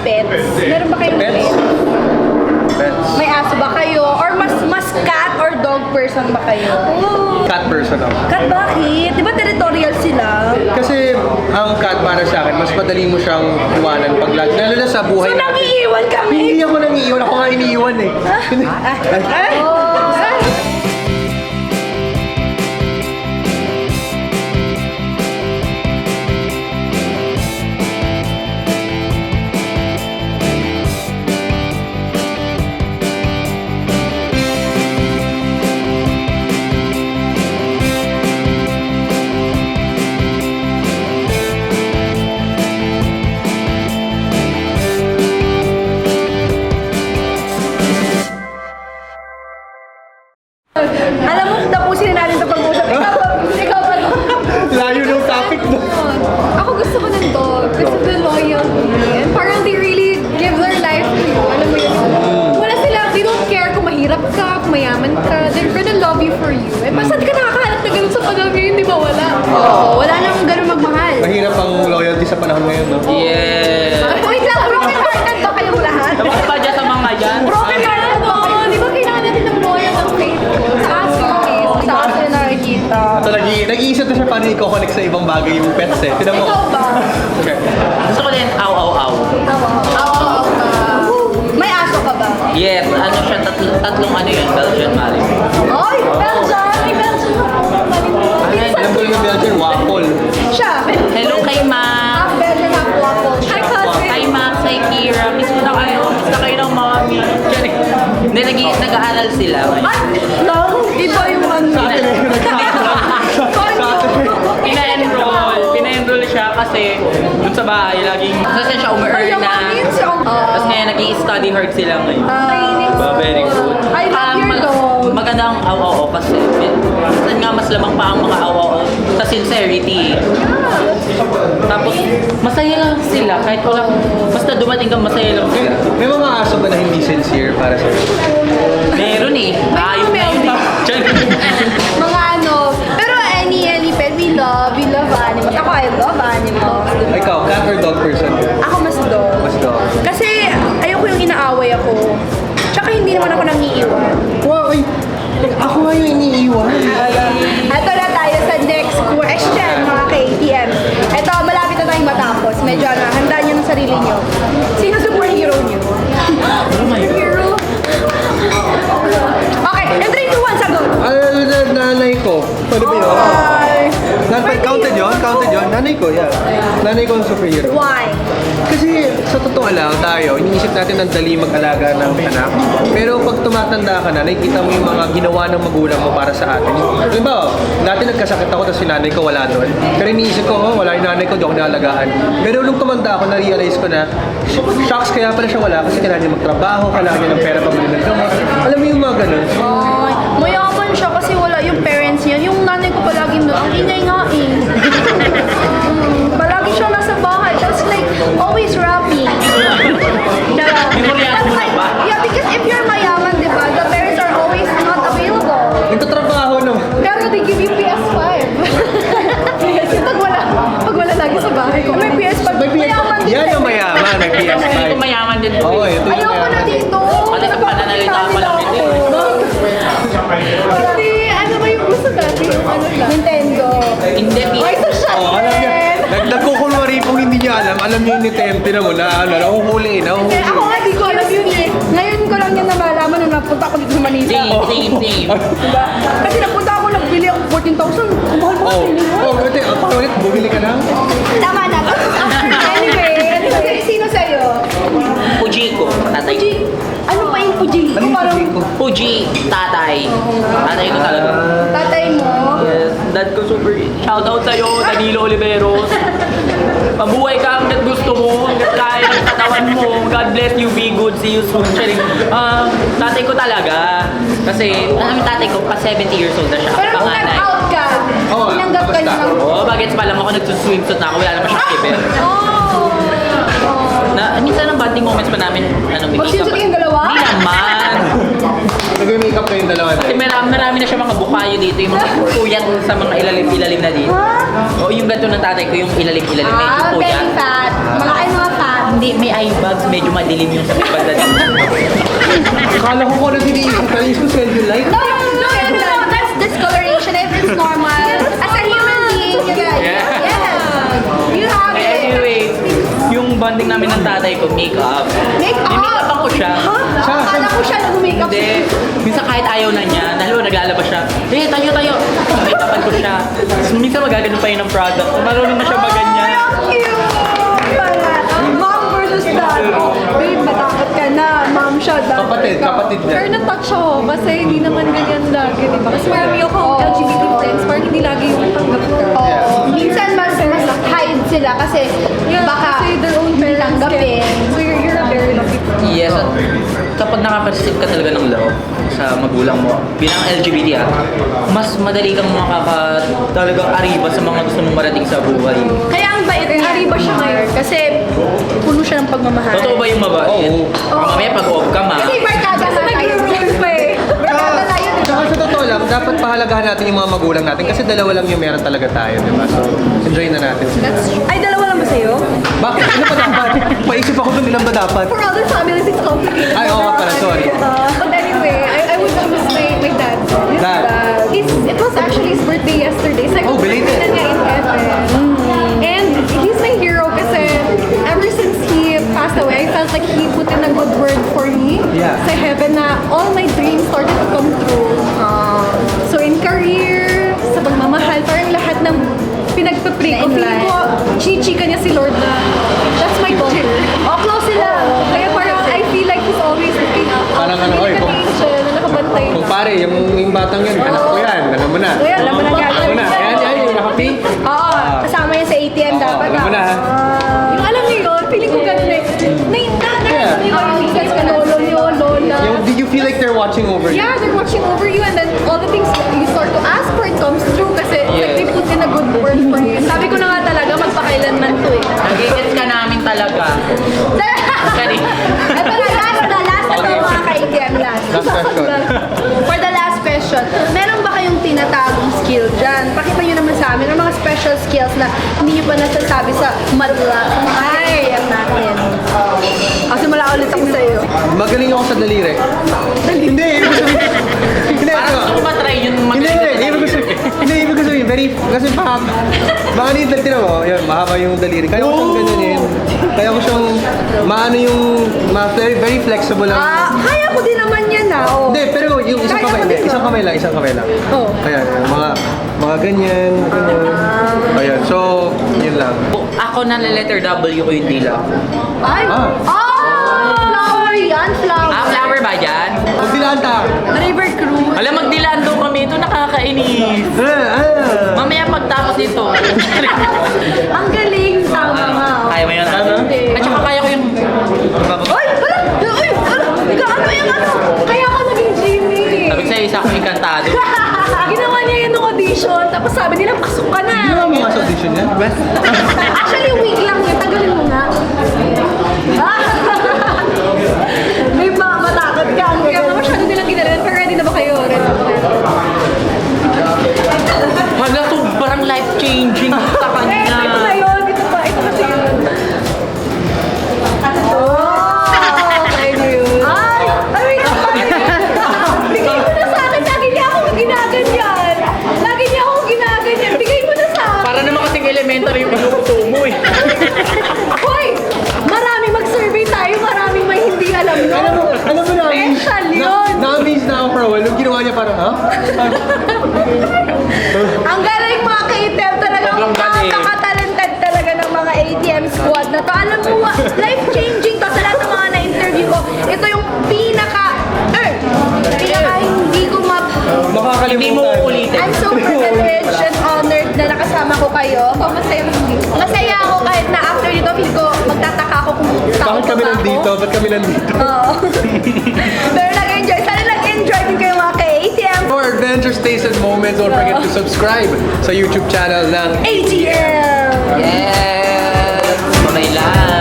pets? Meron ba kayong Pets? pets? Pets. May aso ba kayo? Or mas cat or dog person ba kayo? Cat person ako. Cat bakit? Di ba territorial sila? Kasi ang cat para sa akin, mas madali mo siyang iwanan pag lalo na sa buhay So natin. nangiiwan kami? Hindi ako nangiiwan, ako nga iniiwan eh. Ay! Alam mo, tapusin na natin ito pag-usap. Ikaw ba? Layo ng topic mo. Ako gusto ko ng dog. Gusto ko ng loyalty. And parang they really give their life to you. Alam mo yun? Wala sila, they don't care kung mahirap ka, kung mayaman ka. They're gonna love you for you. Eh, basta di ka nakakahanap na ganun sa panahon ngayon, di ba? Wala. Oo, wala nang ganun magmahal. Mahirap ang loyalty sa panahon ngayon, no? Yes! Wait lang, broken hearted ba kayong lahat? Tapos pa dyan sa mga dyan. Broken hearted ba? Di ba kailangan natin ng loyal ng faithful? Sa aso yung case. Sa aso na nakikita. So, nag-iisip na siya paano i-connect sa ibang bagay yung pets eh. Tinan mo. Ikaw ba? Okay. Gusto ko din, aw, aw, aw. Oo. May aso ka ba? Yes, ano siya, tatlong ano yun, Belgian Malinois. Ay, Belgian! May Belgian ako. Alam ko yung Belgian waffle. Siya. Hello kay Max. Half Belgian, half waffle. Hi, cousin. Kay Max, kay Kira. Miss mo na kayo. Miss na kayo ng mommy. Hindi, nag-aaral sila. Ay, lang. Iba yung ano. Pina-enroll siya kasi dun sa bahay, laging kasi siya umu-earn na. Tapos ngayon, nag-i-study hard sila ngayon. Very good. I love your dog. Maganda ang aw-aw kasi minsan nga mas lamang pa ang mga aw-aw sa sincerity. Tapos masaya lang sila kahit wala basta dumating kang masaya lang sila. May mga aso ba na hindi sincere para sa iyo? Meron eh. Ayun na yun. Mga ano. Pero any pet, we love animals. Ako, I love animals. Ikaw, cat or dog person? Ako mas dog. Mas dog. Kasi ayoko yung inaaway ako. Tsaka hindi naman ako nangiiwan. Wow, ay, ako nga yung iniiwan. Ito na tayo sa next question, mga KTM. Ito, malapit na tayong matapos. Medyo handa nyo ng sarili nyo. Sino superhero nyo? Hero? Okay, in 3, 2, 1, sagot! Nanay ko. Pwede ba yun? Counted yun? Counted yun? Nanay ko, yeah. Nanay ko ang superhero. Why? Kasi sa totoo lang tayo, iniisip natin ang dali mag-alaga ng anak. Pero pag tumatanda ka na, nakikita mo yung mga ginawa ng magulang mo para sa atin. Diba, dati nagkasakit ako tapos si nanay ko wala doon. Pero iniisip ko, oh, wala yung nanay ko, di ako naalagaan. Pero nung tumanda ako, na-realize ko na, shocks kaya pala siya wala kasi kailangan niya magtrabaho, kailangan niya ng pera pabili ng gamot. Alam mo yung mga ganun. Ay, mayaman siya kasi wala yung parents niya. Yung nanay ko palagi doon, ang ingay nga eh. Palagi siya nasa bahay. Tapos like, always rapping. Memoryahan mo na ba? Yeah, because if you're mayaman, di ba, the parents are always not available. Nagtatrabaho naman. Pero they give you PS5. Kasi pag wala lagi sa bahay ko. May PS5. May Mayaman din. Yan yung mayaman, nag-PS5. Hindi ko mayaman din po. Oo, ito yung Ayoko na mayaman. dito. Pati sa pananalita pa lang ito eh. Kasi ano ba yung gusto dati? Yung ano lang? Nintendo. Hindi, Ay, ito siya. Oh, alam niya. Nagkukulwari pong hindi niya alam. Alam niya yung Nintendo na mo na ano, nahuhuli, nahuhuli. Ako nga, di ko alam yun eh. Ngayon ko lang yan namalaman nung napunta ako dito sa Manila. Same. Diba? Kasi napunta ako, nagbili ako 14,000. Kung mahal mo Oh, kasi yun. oh, ito, parang ulit, bumili ka na. Tama na. Anyway, sino sa'yo? Fujiko, tatay ko. Puji. Ano pa yung Puji? Ano yung Parang sabihin ko? Fuji, tatay. Tatay ko talaga. tatay mo. Yes, dad ko super. Shoutout sa'yo, Danilo Oliveros. Mabuhay ka hanggat gusto mo, hanggat kaya ng katawan mo. God bless you, be good, see you soon. Charing. Tatay ko talaga. Kasi, alam mo tatay ko, pa 70 years old na siya. Pero kung Panganay. nag-out ka, Oo, tinanggap ka niya basta. ng... Oo, bagets pa lang ako nagsuswimsuit na ako, wala naman siyang kiber. Oh! Minsan ang bonding moments pa namin, may Magsinsut makeup. kayong dalawa? Hindi naman. Nag-makeup kayong dalawa na. Kasi marami na siya mga bukayo dito, yung mga puyat sa mga ilalim na dito. Ha? O yung ganito ng tatay ko, yung ilalim, medyo Ah, puyat. very fat. Mga fat. Hindi, may eye bags. Medyo madilim yung banda dito. Akala ko kung ano diniisip ka, yung light. No, that's discoloration. It's normal. As a human being, you guys. Yeah. You have it. Anyway, yung bonding namin ng tatay ko, make-up. Make-up? May make-up ako siya. Akala ko siya nag-make-up. Hindi. Minsan kahit ayaw na niya, dahil naglalabas siya, tayo. Make-upan ko siya. Minsan magagano pa yun ng product. Marunong na siya maganyan. Mom versus dad. Oh, babe, matakot ka na. Mom siya, dad. Kapatid Pero niya. na-touch ako kasi hindi naman ganyan lagi, di ba? Kasi marami akong LGBT friends, parang hindi lagi yung tanggap ka. Oo. Minsan mas hide sila kasi baka kasi their own hindi parents tanggapin. can. So you're a very lucky person. Yes, at kapag nakaka-receive ka talaga ng love sa magulang mo, bilang LGBT mas madali kang talagang ariba sa mga gusto mong marating sa buhay. Kaya ang bait niya. Ari ba siya ngayon? Kasi puno siya ng pagmamahal. Totoo ba yung mabait? Oo. Mamaya pag-off ka, ma. Kasi barkada Kasi na tayo. nag-role pa eh. Barkada tayo, di ba? Saka sa totoo lang, dapat pahalagahan natin yung mga magulang natin kasi dalawa lang yung meron talaga tayo, di ba? So, enjoy na natin. Ay, dalawa lang ba sa'yo? Bakit? Ano ba dapat? Paisip ako dun, ilan ba dapat? For other families, it's complicated. Ay, oo nga pala, sorry. But anyway, I would choose my dad. Dad. It was actually his birthday yesterday. It's like, Oh, belated. na niya in heaven. And he's my hero kasi ever since he passed away, I felt like he put in a good word for me Yeah. sa heaven na all my dreams started to come true. So in career, sa pagmamahal, parang lahat ng pinagpapray ko, Na in feeling ko, chinichika niya si Lord na that's my teacher. Oh, close sila. Kaya parang I feel like he's always looking up. Parang ano, oy, like an angel na nakabantay Kung na. pare, yung batang yun, anak ko yan, alam mo na. Kuya, alam mo na Alam mo gagawin na, yan, yung naka-pink. Oo, kasama yan sa ATM dapat. alam mo na, ha? Yung alam niyo yun, feeling ko ganun eh. Yeah. Guys ka lolo niyo, lola. Did you feel like they're watching over you? Yeah, they're watching over you and then all the things you start to ask for, it comes true kasi like they put in a good word for you. Sabi ko na nga talaga, magpakailanman to eh. Nag-gets ka namin talaga. Sorry. Ito na, last na to mga ka-ATM, last. Last question. For the last question, meron ba kayong tinatagong skill dyan? Pakita nyo naman sa amin, ang mga special skills na hindi nyo pa nasasabi sa madla, sa mga ATM natin. Kasi mula ulit ako sa'yo. Magaling ako sa daliri. Hindi, ibig sabihin. Hindi, Parang ano? gusto ko matry yung Hindi, magaling. ibig ko sabihin, very, kasi baka tinan mo, yun, mahaba yung daliri. Kaya ko siyang ganyanin. Kaya ko siyang, very flexible lang. Kaya ko din naman yan oh. Hindi, pero yung isang Kaya kamay, ko hindi, din, isang kamay lang, isang kamay lang. Oh. Kaya, mga ganyan, ganyan. Ayan, so, yun lang. Ako na letter W ko yung dila. Ay! Ah. Flower yan, flower. Flower ba yan? Huwag dilaan ta. River cruise. Alam, magdilaan daw kami. Ito nakakainis. Mamaya pagtapos nito. Ang galing, tama nga. Kaya mo yun? At saka kaya ko yung... Ay! Ay! Gaano yung ano? Kaya ako naging Jimmy. Sabi ko sa'yo, isa akong encantado. Ginawa niya yun ng audition, tapos sabi nila, pasok ka na. Hindi naman mga sa audition yan. Actually, week lang yun. Tagalin mo nga. May matakot ka. Kaya mga masyado nilang ginalaran, pero ready na ba kayo? Ready na ba kayo? Hala, sobrang life-changing sa Ito na kanya. yun, ito pa, ito kasi yun. Kaya niyo yun. Ay! Ay, wait lang. Bigay mo na sa akin, lagi niya ako ginaganyan. Lagi niya ako ginaganyan, bigay mo na sa akin. Para naman kasing elementary yung pinuto mo eh. Hoy! Maraming mag-survey tayo, maraming may hindi alam no. Alam mo na, Special yun. na-amaze na ako for a while. Nung ginawa niya parang, ha? Ang galing mga ka-ATM talagang Sobrang galing. napaka-talented talaga ng mga ATM squad na to. Alam mo, life-changing to sa lahat ng mga na-interview ko. Ito yung pinaka hindi ko Makakalimutan. Hindi mo uulitin. I'm so privileged and honored na nakasama ko kayo. Masaya mo hindi. Masaya ako kahit na after nito, feel ko magtataka ako kung Bakit kami nandito? Ba't kami nandito? Oo. Pero nag-enjoy. Sana nag-enjoy din kayo mga ka-ATM. For adventure stays and moments, don't forget to subscribe sa YouTube channel ng ATM! Yes! Mamay lang.